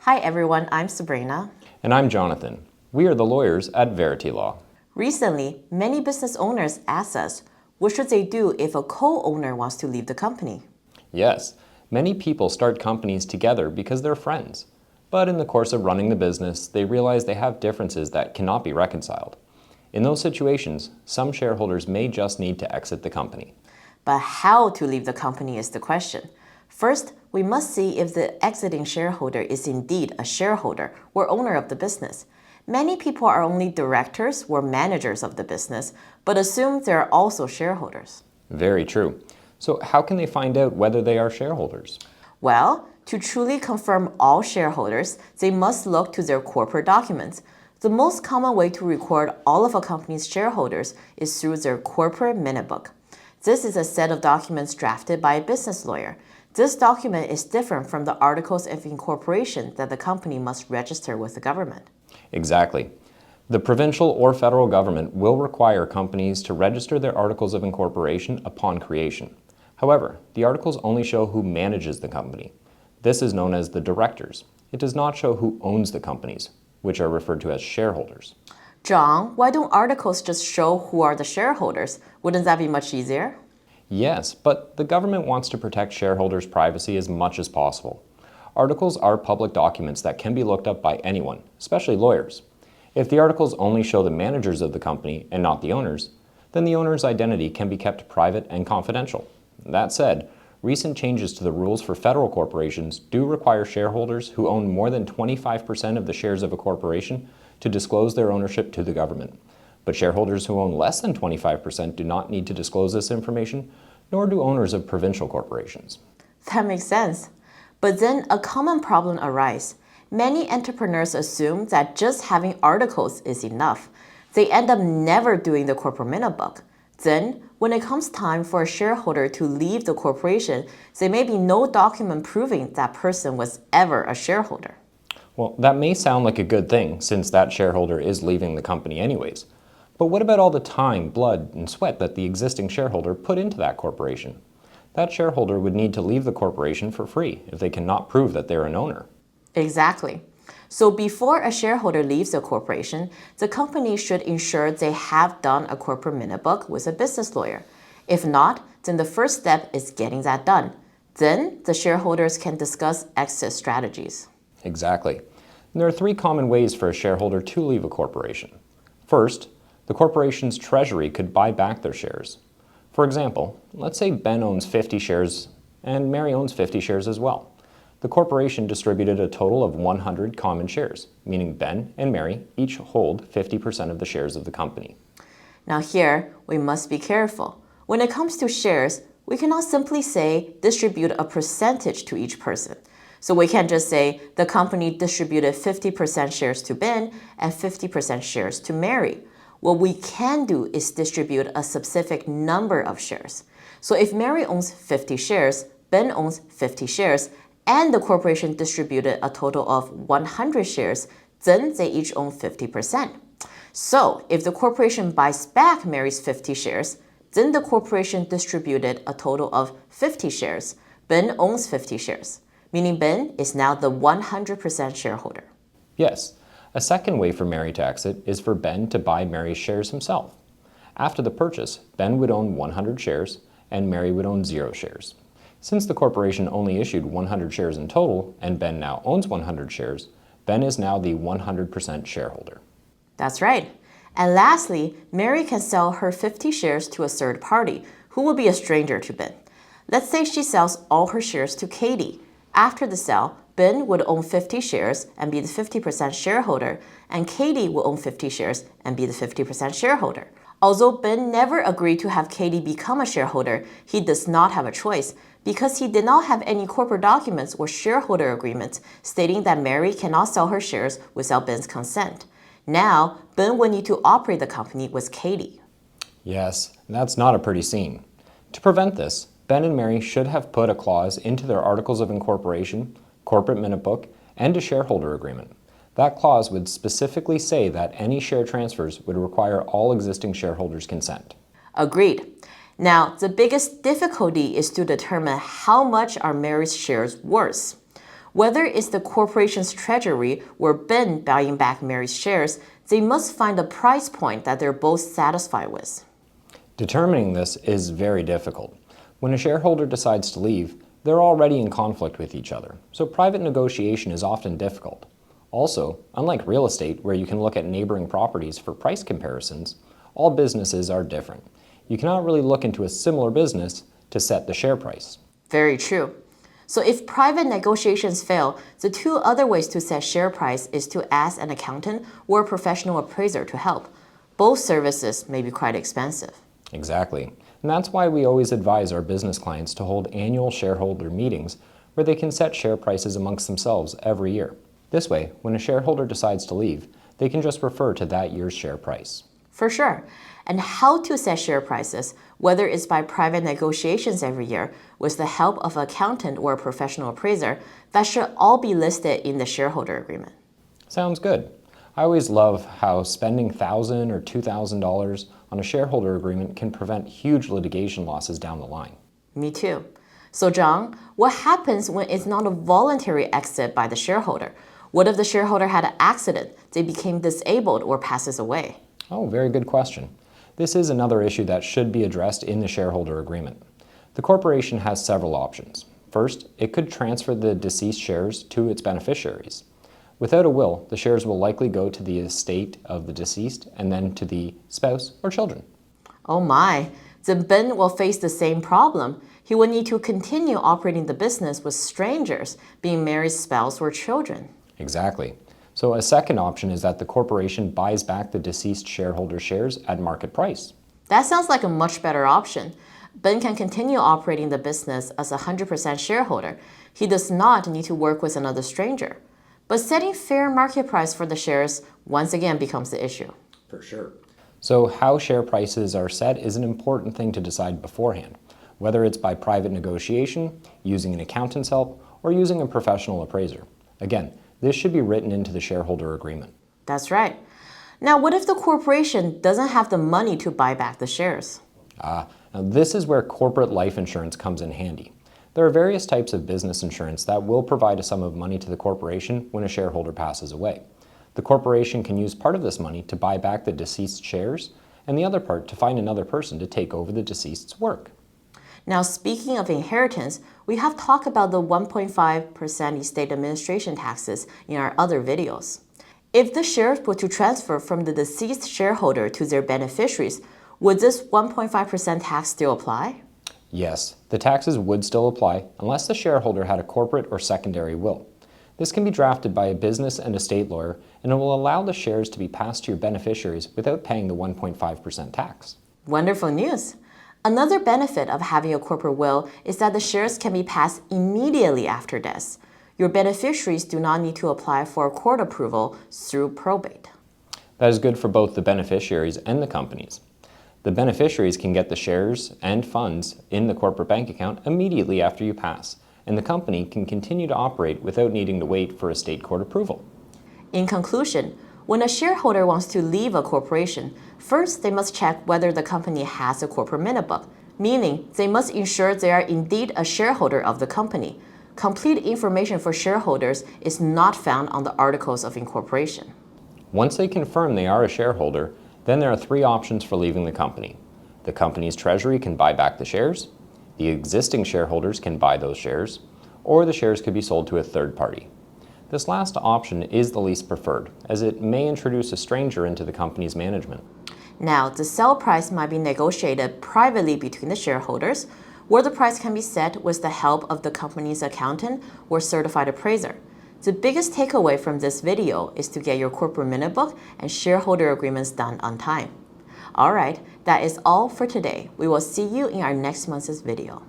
Hi everyone, I'm Sabrina. And I'm Jonathan. We are the lawyers at Verity Law. Recently, many business owners ask us, what should they do if a co-owner wants to leave the company? Yes, many people start companies together because they're friends. But in the course of running the business, they realize they have differences that cannot be reconciled. In those situations, some shareholders may just need to exit the company. But how to leave the company is the question. First, we must see if the exiting shareholder is indeed a shareholder or owner of the business. Many people are only directors or managers of the business, but assume they're also shareholders. Very true. So how can they find out whether they are shareholders? Well, to truly confirm all shareholders, they must look to their corporate documents. The most common way to record all of a company's shareholders is through their corporate minute book. This is a set of documents drafted by a business lawyer. This document is different from the articles of incorporation that the company must register with the government. Exactly. The provincial or federal government will require companies to register their articles of incorporation upon creation. However, the articles only show who manages the company. This is known as the directors. It does not show who owns the companies, which are referred to as shareholders. John, why don't articles just show who are the shareholders? Wouldn't that be much easier? Yes, but the government wants to protect shareholders' privacy as much as possible. Articles are public documents that can be looked up by anyone, especially lawyers. If the articles only show the managers of the company and not the owners, then the owner's identity can be kept private and confidential. That said, recent changes to the rules for federal corporations do require shareholders who own more than 25% of the shares of a corporation to disclose their ownership to the government. But shareholders who own less than 25% do not need to disclose this information, nor do owners of provincial corporations. That makes sense. But then a common problem arises. Many entrepreneurs assume that just having articles is enough. They end up never doing the corporate minute book. Then, when it comes time for a shareholder to leave the corporation, there may be no document proving that person was ever a shareholder. Well, that may sound like a good thing, since that shareholder is leaving the company anyways. But what about all the time, blood, and sweat that the existing shareholder put into that corporation? That shareholder would need to leave the corporation for free if they cannot prove that they're an owner. Exactly. So before a shareholder leaves the corporation, the company should ensure they have done a corporate minute book with a business lawyer. If not, then the first step is getting that done. Then the shareholders can discuss exit strategies. Exactly. And there are three common ways for a shareholder to leave a corporation. First, the corporation's treasury could buy back their shares. For example, let's say Ben owns 50 shares and Mary owns 50 shares as well. The corporation distributed a total of 100 common shares, meaning Ben and Mary each hold 50% of the shares of the company. Now here, we must be careful. When it comes to shares, we cannot simply say distribute a percentage to each person. So we can't just say the company distributed 50% shares to Ben and 50% shares to Mary. What we can do is distribute a specific number of shares. So if Mary owns 50 shares, Ben owns 50 shares, and the corporation distributed a total of 100 shares, then they each own 50%. So if the corporation buys back Mary's 50 shares, then the corporation distributed a total of 50 shares. Ben owns 50 shares, meaning Ben is now the 100% shareholder. Yes, a second way for Mary to exit is for Ben to buy Mary's shares himself. After the purchase, Ben would own 100 shares and Mary would own 0 shares. Since the corporation only issued 100 shares in total and Ben now owns 100 shares, Ben is now the 100% shareholder. That's right. And lastly, Mary can sell her 50 shares to a third party who will be a stranger to Ben. Let's say she sells all her shares to Katie. After the sale, Ben would own 50 shares and be the 50% shareholder, and Katie will own 50 shares and be the 50% shareholder. Although Ben never agreed to have Katie become a shareholder, he does not have a choice because he did not have any corporate documents or shareholder agreements stating that Mary cannot sell her shares without Ben's consent. Now, Ben will need to operate the company with Katie. Yes, that's not a pretty scene. To prevent this, Ben and Mary should have put a clause into their articles of incorporation, corporate minute book, and a shareholder agreement. That clause would specifically say that any share transfers would require all existing shareholders' consent. Agreed. Now, the biggest difficulty is to determine how much are Mary's shares worth. Whether it's the corporation's treasury or Ben buying back Mary's shares, they must find a price point that they're both satisfied with. Determining this is very difficult. When a shareholder decides to leave, they're already in conflict with each other, so private negotiation is often difficult. Also, unlike real estate, where you can look at neighboring properties for price comparisons, all businesses are different. You cannot really look into a similar business to set the share price. Very true. So if private negotiations fail, the two other ways to set share price is to ask an accountant or a professional appraiser to help. Both services may be quite expensive. Exactly. And that's why we always advise our business clients to hold annual shareholder meetings where they can set share prices amongst themselves every year. This way, when a shareholder decides to leave, they can just refer to that year's share price. For sure. And how to set share prices, whether it's by private negotiations every year, with the help of an accountant or a professional appraiser, that should all be listed in the shareholder agreement. Sounds good. I always love how spending $1,000 or $2,000 on a shareholder agreement can prevent huge litigation losses down the line. Me too. So John, what happens when it's not a voluntary exit by the shareholder? What if the shareholder had an accident, they became disabled or passes away? Oh, very good question. This is another issue that should be addressed in the shareholder agreement. The corporation has several options. First, it could transfer the deceased shares to its beneficiaries. Without a will, the shares will likely go to the estate of the deceased and then to the spouse or children. Oh my, then Ben will face the same problem. He will need to continue operating the business with strangers, being Mary's spouse or children. Exactly. So a second option is that the corporation buys back the deceased shareholder shares at market price. That sounds like a much better option. Ben can continue operating the business as a 100% shareholder. He does not need to work with another stranger. But setting fair market price for the shares once again becomes the issue. For sure. So how share prices are set is an important thing to decide beforehand, whether it's by private negotiation, using an accountant's help, or using a professional appraiser. Again, this should be written into the shareholder agreement. That's right. Now, what if the corporation doesn't have the money to buy back the shares? Now this is where corporate life insurance comes in handy. There are various types of business insurance that will provide a sum of money to the corporation when a shareholder passes away. The corporation can use part of this money to buy back the deceased shares and the other part to find another person to take over the deceased's work. Now, speaking of inheritance, we have talked about the 1.5% estate administration taxes in our other videos. If the shares were to transfer from the deceased shareholder to their beneficiaries, would this 1.5% tax still apply? Yes, the taxes would still apply unless the shareholder had a corporate or secondary will. This can be drafted by a business and estate lawyer, and it will allow the shares to be passed to your beneficiaries without paying the 1.5% tax. Wonderful news! Another benefit of having a corporate will is that the shares can be passed immediately after death. Your beneficiaries do not need to apply for a court approval through probate. That is good for both the beneficiaries and the companies. The beneficiaries can get the shares and funds in the corporate bank account immediately after you pass, and the company can continue to operate without needing to wait for a state court approval. In conclusion, when a shareholder wants to leave a corporation, first they must check whether the company has a corporate minute book, meaning they must ensure they are indeed a shareholder of the company. Complete information for shareholders is not found on the articles of incorporation. Once they confirm they are a shareholder, then there are three options for leaving the company. The company's treasury can buy back the shares, the existing shareholders can buy those shares, or the shares could be sold to a third party. This last option is the least preferred, as it may introduce a stranger into the company's management. Now, the sell price might be negotiated privately between the shareholders, where the price can be set with the help of the company's accountant or certified appraiser. The biggest takeaway from this video is to get your corporate minute book and shareholder agreements done on time. All right, that is all for today. We will see you in our next month's video.